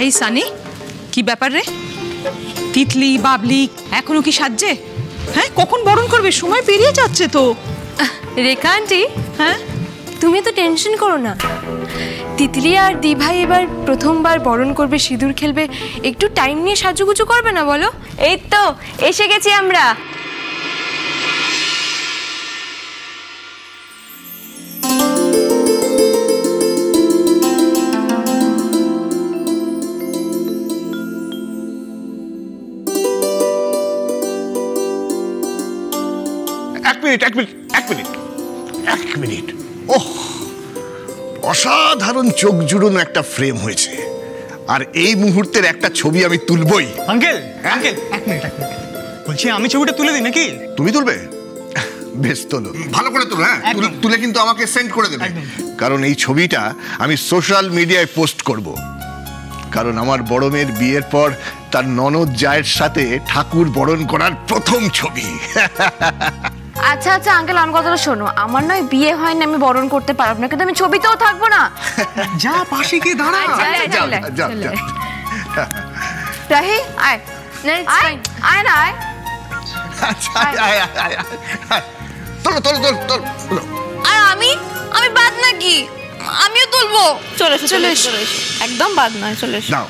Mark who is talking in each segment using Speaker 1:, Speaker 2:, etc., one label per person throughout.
Speaker 1: এই সানি, কি ব্যাপার রে? তিতলি বাবলি এখনো কি সাজছে? হ্যাঁ, কখন বরণ করবে? সময় পেরিয়ে যাচ্ছে তো।
Speaker 2: রেখা আন্টি,
Speaker 1: হ্যাঁ
Speaker 2: তুমি তো টেনশন করো না। তিতলি আর দি ভাই এবার প্রথমবার বরণ করবে, সিঁদুর খেলবে, একটু টাইম নিয়ে সাজুগুজু করবে না বলো? এই তো এসে গেছি আমরা।
Speaker 3: এক মিনিট। ওহ, অসাধারণ চোখ জুড়োনো একটা ফ্রেম হয়েছে, আর এই মুহূর্তের একটা ছবি আমি তুলবই।
Speaker 4: আঙ্কেল আঙ্কেল এক মিনিট বলছি, আমি ছবিটা তুলে দিই নাকি?
Speaker 3: তুমি তুলবে? বেশ, তোলো, ভালো করে তুলো। হ্যাঁ, তুলে কিন্তু আমাকে সেন্ড করে দেবে, কারণ এই ছবিটা আমি সোশ্যাল মিডিয়ায় পোস্ট করব। কারণ আমার বড় মেয়ের বিয়ের পর তার ননদ জায়ের সাথে ঠাকুর বরণ করার প্রথম ছবি।
Speaker 2: আচ্ছা আচ্ছা আঙ্কেল, আমার কথাটা শোনো। আমার নয় বিয়ে হয়নি, আমি বরণ করতে পারবো না, কিন্তু আমি ছবিতেও থাকবো না।
Speaker 4: যা পাশে গিয়ে দাঁড়া।
Speaker 2: রাহি আয়, আয় না আয়।
Speaker 3: তোলো তোলো তোলো তোলো।
Speaker 2: আর আমি বাদ নাকি? আমিও তুলবো। চলে চলে একদম বাদ নয়, চলে এসো।
Speaker 3: নাও।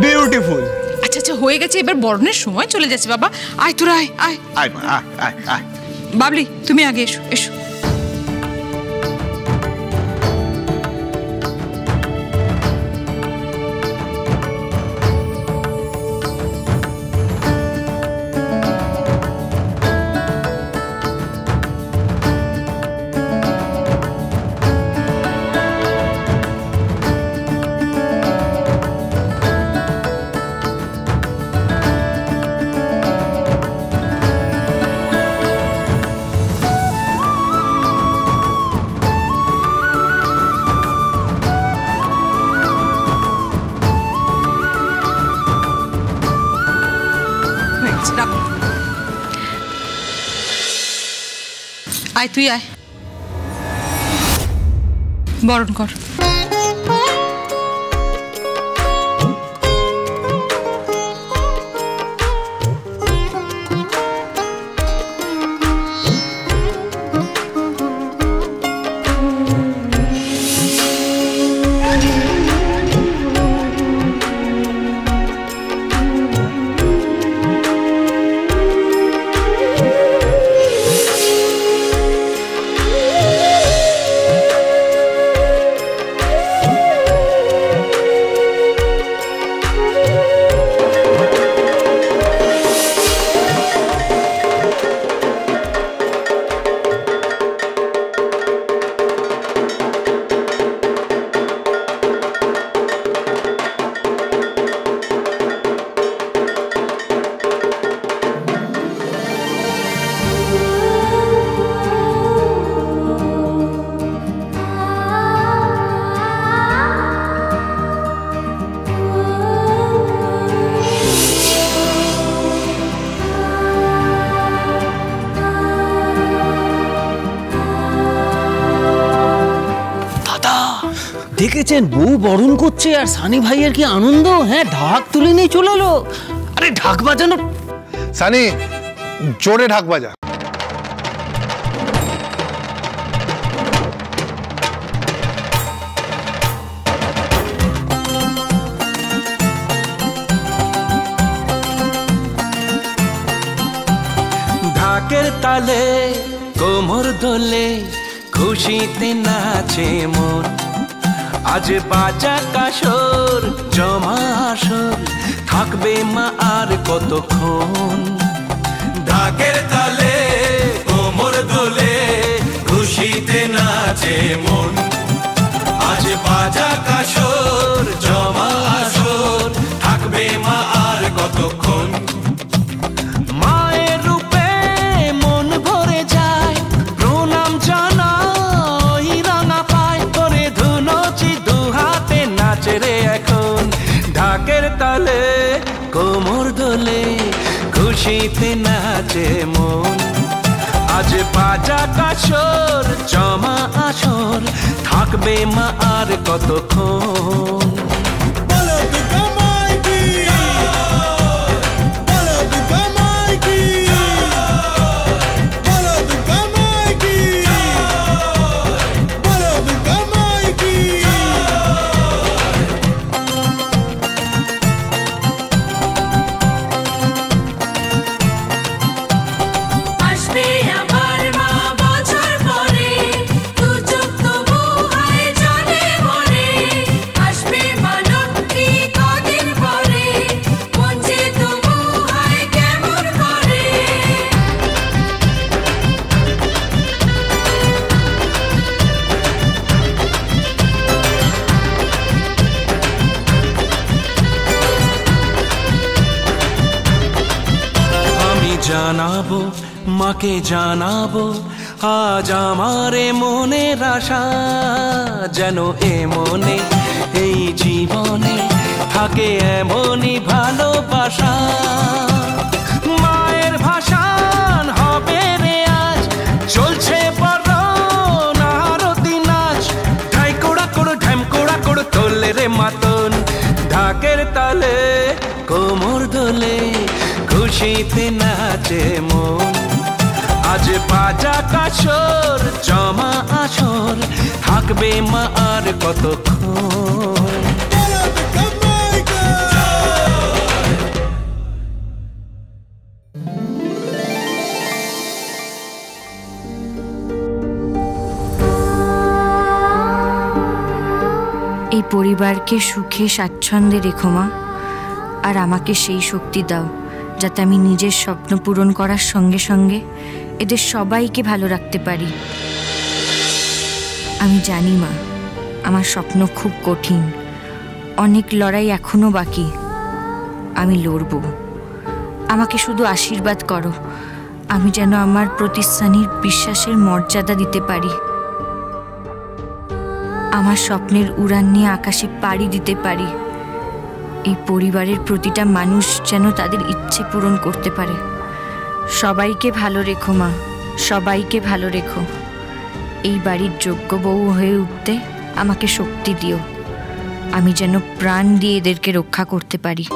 Speaker 4: বিউটিফুল।
Speaker 1: আচ্ছা আচ্ছা, হয়ে গেছে, এবার বরণের সময় চলে যাচ্ছে। বাবা আয়, তোরা আয় আয়
Speaker 3: আয় আয় আয় আয়।
Speaker 1: বাবলি, তুমি আগে এসো এসো। আয়, তুই আয়, বরণ কর।
Speaker 5: দেখেছেন বউ বরণ করছে আর সানি ভাইয়ের কি আনন্দ। হ্যাঁ, ঢাক তুলে নিয়ে চলে এলো। আরে ঢাক বাজানো।
Speaker 6: সানি, জোরে ঢাক বাজা।
Speaker 7: ঢাকের তালে কোমর দোলে, খুশিতে নাচে মন। আজ বাজা কাসর জমা আসর, থাকবে মা আর কতক্ষণ। ঢাকের তালে কোমর দোলে, খুশিতে নাচে মন। আজ বাজা কাসর জমা খুশিতে নাচে মন। আজ বাজা কাসর জমা আসর, থাকবে মা আর কতক্ষণ। জানাবো মাকে জানাবো আজ আমারে মনের আশা, যেন এ মনে এই জীবনে থাকে এমনই ভালোবাসা। মায়ের ভাষান হবে রে আজ, চলছে বড় আরতি নাচ। ঢাই কোড়া কোড়ো ঢ্যাম কোড়া কোড়ো তোলে রে মাতন, ঢাকের তালে কোমর দোলে খুশিতে নাচে মন। আজ বাজা কাসর জমা আসর, থাকবে মা আর কতক্ষণ।
Speaker 8: এই পরিবারকে সুখে স্বাচ্ছন্দ্যে রেখো মা, আর আমাকে সেই শক্তি দাও যাতে আমি নিজের স্বপ্ন পূরণ করার সঙ্গে সঙ্গে এদের সবাইকে ভালো রাখতে পারি। আমি জানি মা, আমার স্বপ্ন খুব কঠিন, অনেক লড়াই এখনো বাকি। আমি লড়ব। আমাকে শুধু আশীর্বাদ করো, আমি যেন আমার প্রতিষ্ঠানীর বিশ্বাসের মর্যাদা দিতে পারি, আমার স্বপ্নের উড়ান নিয়ে আকাশে পাড়ি দিতে পারি। এই পরিবারের প্রতিটা মানুষ যেন তাদের ইচ্ছে পূরণ করতে পারে। সবাইকে ভালো রেখো মা, সবাইকে ভালো রেখো। এই বাড়ির যোগ্য বউ হয়ে উঠতে আমাকে শক্তি দিও, আমি যেন প্রাণ দিয়ে এদেরকে রক্ষা করতে পারি।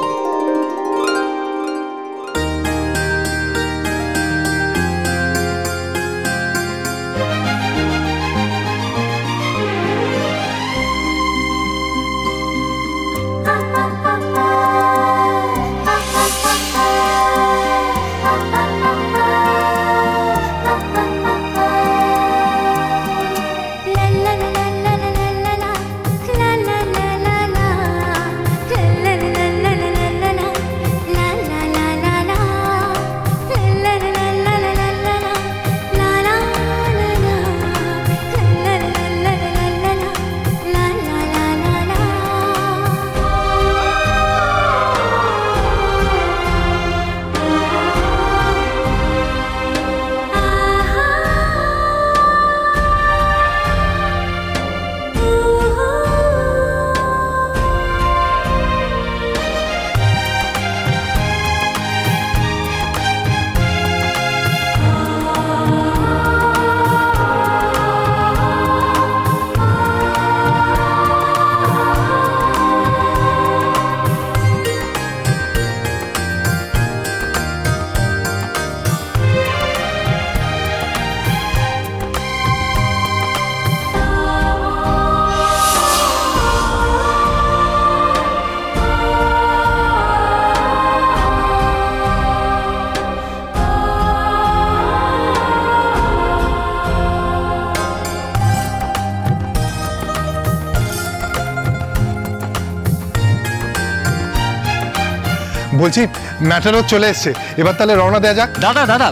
Speaker 6: বলছি ম্যাটারও চলে এসছে, এবার তাহলে রওনা দেওয়া যাক।
Speaker 5: দাদা দাদা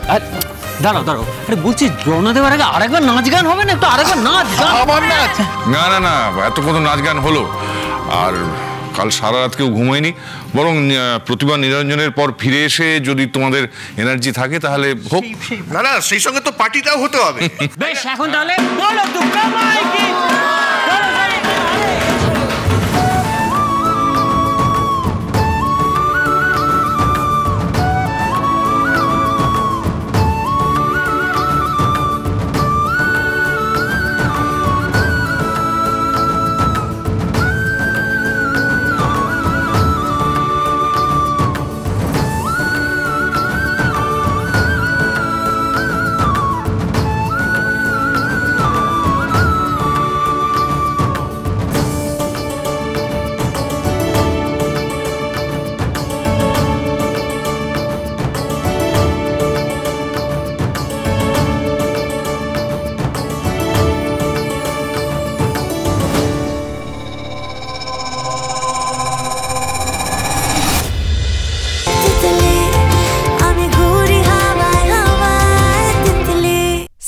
Speaker 5: দাঁড়াও দাঁড়াও, আরে বলছি রওনা দেওয়ার আগে আরেকবার নাচ গান হবে না? একটু আরেকবার নাচ গান।
Speaker 6: আবার নাচ?
Speaker 9: না না না, এত কত নাচ গান হলো, আর কাল সারা রাত কেউ ঘুমোয়নি। বরং প্রতিভা নিরঞ্জনের পর ফিরে এসে যদি তোমাদের এনার্জি থাকে তাহলে হোক।
Speaker 3: না না, সেই সঙ্গে তো পার্টিটাও হতে হবে।
Speaker 5: বেশ, এখন তাহলে বলো দুর্গা মাই কি।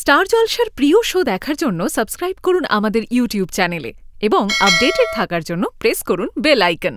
Speaker 10: স্টার জলসার প্রিয় শো দেখার জন্য সাবস্ক্রাইব করুন আমাদের ইউটিউব চ্যানেলে এবং আপডেটেড থাকার জন্য প্রেস করুন বেল আইকন।